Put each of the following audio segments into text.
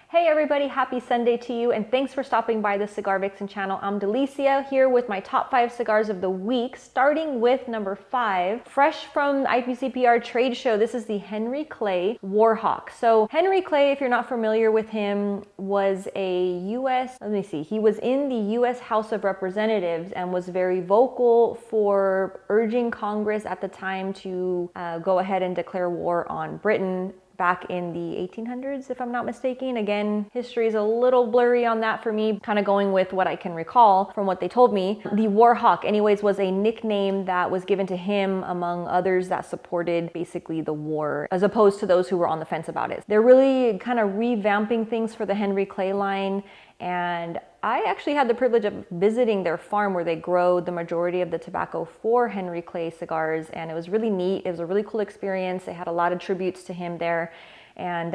Hey everybody, happy Sunday to you, and thanks for stopping by the Cigar Vixen channel. I'm Delicia here with my top 5 cigars of the week, starting with number 5. Fresh from the IPCPR trade show, this is the Henry Clay Warhawk. So Henry Clay, if you're not familiar with him, was a he was in the US House of Representatives and was very vocal for urging Congress at the time to go ahead and declare war on Britain back in the 1800s, if I'm not mistaken. Again, history is a little blurry on that for me, kind of going with what I can recall from what they told me. The Warhawk, anyways, was a nickname that was given to him among others that supported basically the war, as opposed to those who were on the fence about it. They're really kind of revamping things for the Henry Clay line, and I actually had the privilege of visiting their farm where they grow the majority of the tobacco for Henry Clay cigars, and it was really neat. It was a really cool experience. They had a lot of tributes to him there, and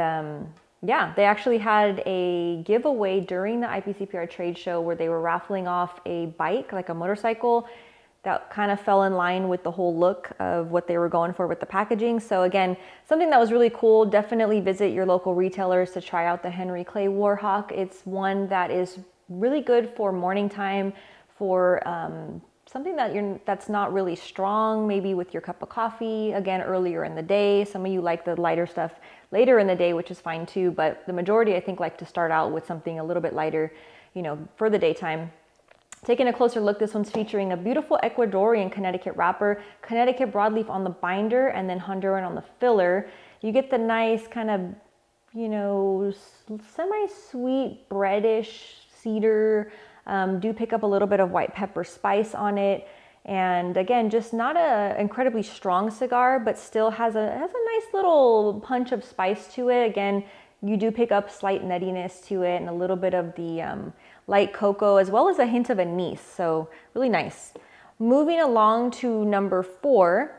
yeah, they actually had a giveaway during the IPCPR trade show where they were raffling off a bike, like a motorcycle, that kind of fell in line with the whole look of what they were going for with the packaging. So again, something that was really cool. Definitely visit your local retailers to try out the Henry Clay Warhawk. It's one that is really good for morning time, for something that's not really strong, maybe with your cup of coffee, again, earlier in the day. Some of you like the lighter stuff later in the day, which is fine too, but the majority, I think, like to start out with something a little bit lighter, for the daytime. Taking a closer look, this one's featuring a beautiful Ecuadorian Connecticut wrapper, Connecticut broadleaf on the binder, and then Honduran on the filler. You get the nice kind of, semi-sweet breadish cedar. Do pick up a little bit of white pepper spice on it. And again, just not an incredibly strong cigar, but still has a nice little punch of spice to it. Again, you do pick up slight nuttiness to it and a little bit of the light cocoa, as well as a hint of anise. So really nice. Moving along to number 4,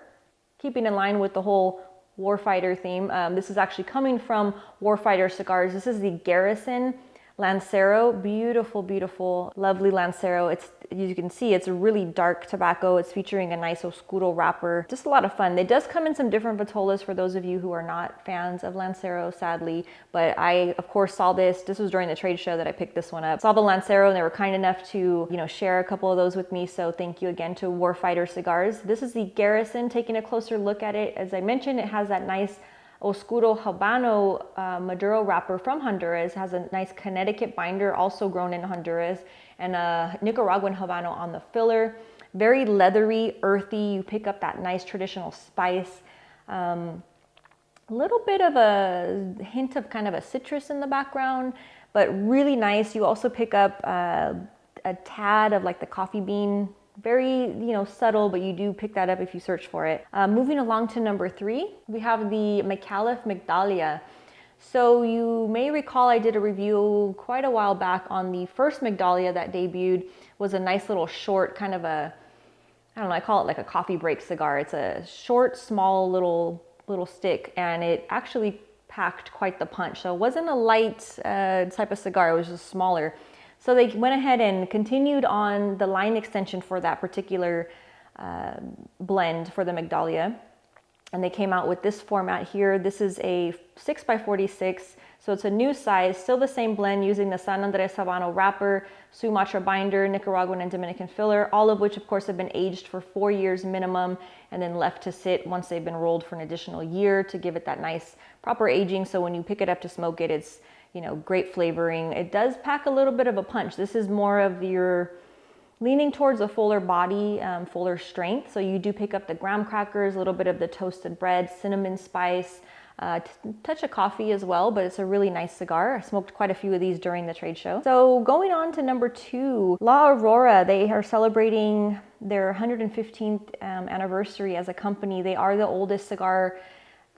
keeping in line with the whole warfighter theme. This is actually coming from Warfighter Cigars. This is the Garrison Lancero. Beautiful, beautiful, lovely Lancero. As you can see, it's a really dark tobacco. It's featuring a nice oscuro wrapper. Just a lot of fun. It does come in some different vitolas for those of you who are not fans of Lancero, sadly. But I, of course, saw this. This was during the trade show that I picked this one up. Saw the Lancero, and they were kind enough to, share a couple of those with me. So thank you again to Warfighter Cigars. This is the Garrison. Taking a closer look at it, as I mentioned, it has that nice Oscuro Habano Maduro wrapper from Honduras. Has a nice Connecticut binder, also grown in Honduras, and a Nicaraguan Habano on the filler. Very leathery, earthy. You pick up that nice traditional spice. A little bit of a hint of kind of a citrus in the background, but really nice. You also pick up a tad of like the coffee bean. Very, subtle, but you do pick that up if you search for it. Moving along to number 3, we have the McAuliffe McDowell. So you may recall I did a review quite a while back on the first McDowell that debuted. Was a nice little short, kind of a, I don't know, I call it like a coffee break cigar. It's a short, small little stick, and it actually packed quite the punch. So it wasn't a light type of cigar, it was just smaller. So they went ahead and continued on the line extension for that particular blend for the McDowell. And they came out with this format here. This is a 6x46, so it's a new size, still the same blend using the San Andres Habano wrapper, Sumatra binder, Nicaraguan and Dominican filler, all of which of course have been aged for 4 years minimum and then left to sit once they've been rolled for an additional year to give it that nice proper aging. So when you pick it up to smoke it, it's great flavoring. It does pack a little bit of a punch. This is more of your leaning towards a fuller body, fuller strength. So you do pick up the graham crackers, a little bit of the toasted bread, cinnamon spice, touch of coffee as well, but it's a really nice cigar. I smoked quite a few of these during the trade show. So going on to number 2, La Aurora. They are celebrating their 115th anniversary as a company. They are the oldest cigar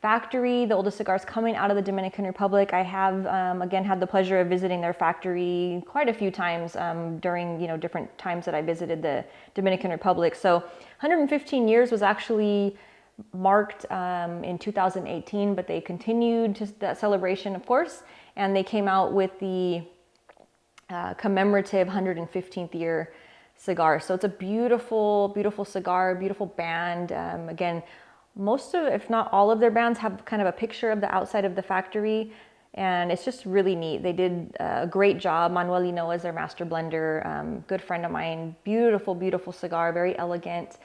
factory, the oldest cigars coming out of the Dominican Republic. I have, again, had the pleasure of visiting their factory quite a few times during, different times that I visited the Dominican Republic. So 115 years was actually marked in 2018, but they continued that celebration, of course, and they came out with the commemorative 115th year cigar. So it's a beautiful, beautiful cigar, beautiful band. Again, most of, if not all of their bands have kind of a picture of the outside of the factory. And it's just really neat. They did a great job. Manuel Linoa is their master blender, good friend of mine. Beautiful, beautiful cigar, very elegant.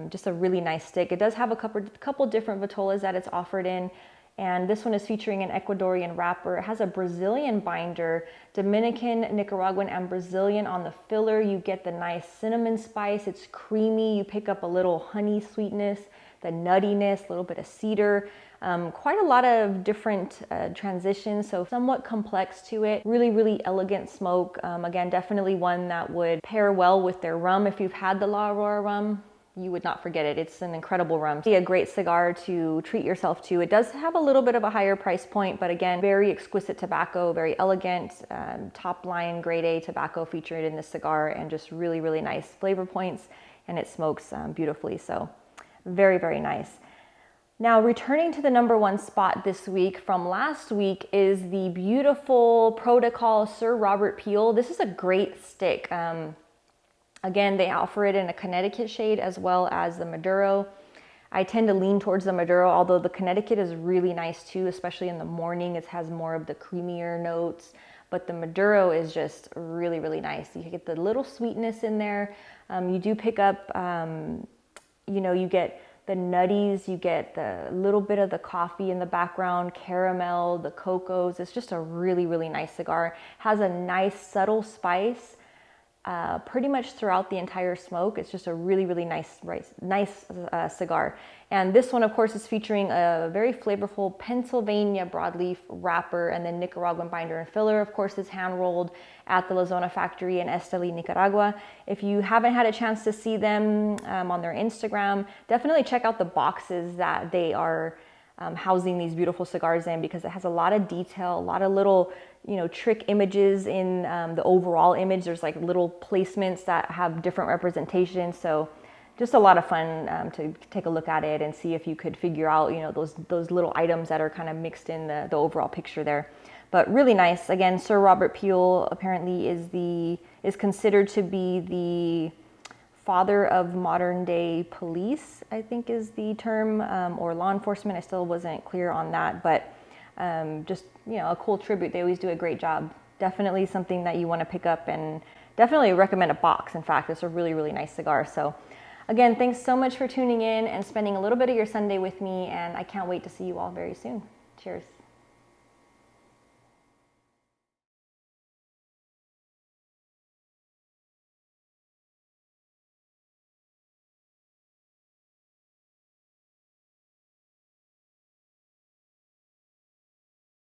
Just a really nice stick. It does have a couple different vitolas that it's offered in. And this one is featuring an Ecuadorian wrapper. It has a Brazilian binder, Dominican, Nicaraguan, and Brazilian on the filler. You get the nice cinnamon spice. It's creamy. You pick up a little honey sweetness, the nuttiness, a little bit of cedar. Quite a lot of different transitions, so somewhat complex to it. Really, really elegant smoke. Again, definitely one that would pair well with their rum. If you've had the La Aurora rum, you would not forget it. It's an incredible rum. It's a great cigar to treat yourself to. It does have a little bit of a higher price point, but again, very exquisite tobacco, very elegant, top line grade A tobacco featured in this cigar, and just really, really nice flavor points, and it smokes beautifully. So very, very nice. Now, returning to the #1 spot this week from last week is the beautiful Protocol Sir Robert Peel. This is a great stick. Again, they offer it in a Connecticut shade as well as the Maduro. I tend to lean towards the Maduro, although the Connecticut is really nice too, especially in the morning. It has more of the creamier notes, but the Maduro is just really, really nice. You get the little sweetness in there. You do pick up, you get the nutties, you get the little bit of the coffee in the background, caramel, the cocos. It's just a really, really nice cigar. Has a nice subtle spice pretty much throughout the entire smoke. It's just a really, really nice cigar. And this one, of course, is featuring a very flavorful Pennsylvania broadleaf wrapper, and then Nicaraguan binder and filler. Of course, is hand rolled at the La Zona factory in Esteli, Nicaragua. If you haven't had a chance to see them on their Instagram, definitely check out the boxes that they are housing these beautiful cigars in, because it has a lot of detail, a lot of little trick images in the overall image. There's like little placements that have different representations. So just a lot of fun to take a look at it and see if you could figure out those little items that are kind of mixed in the overall picture there. But really nice. Again, Sir Robert Peel apparently is considered to be the father of modern day police, I think is the term, or law enforcement. I still wasn't clear on that, but just a cool tribute. They always do a great job. Definitely something that you want to pick up, and definitely recommend a box. In fact, it's a really, really nice cigar. So again, thanks so much for tuning in and spending a little bit of your Sunday with me, and I can't wait to see you all very soon. Cheers.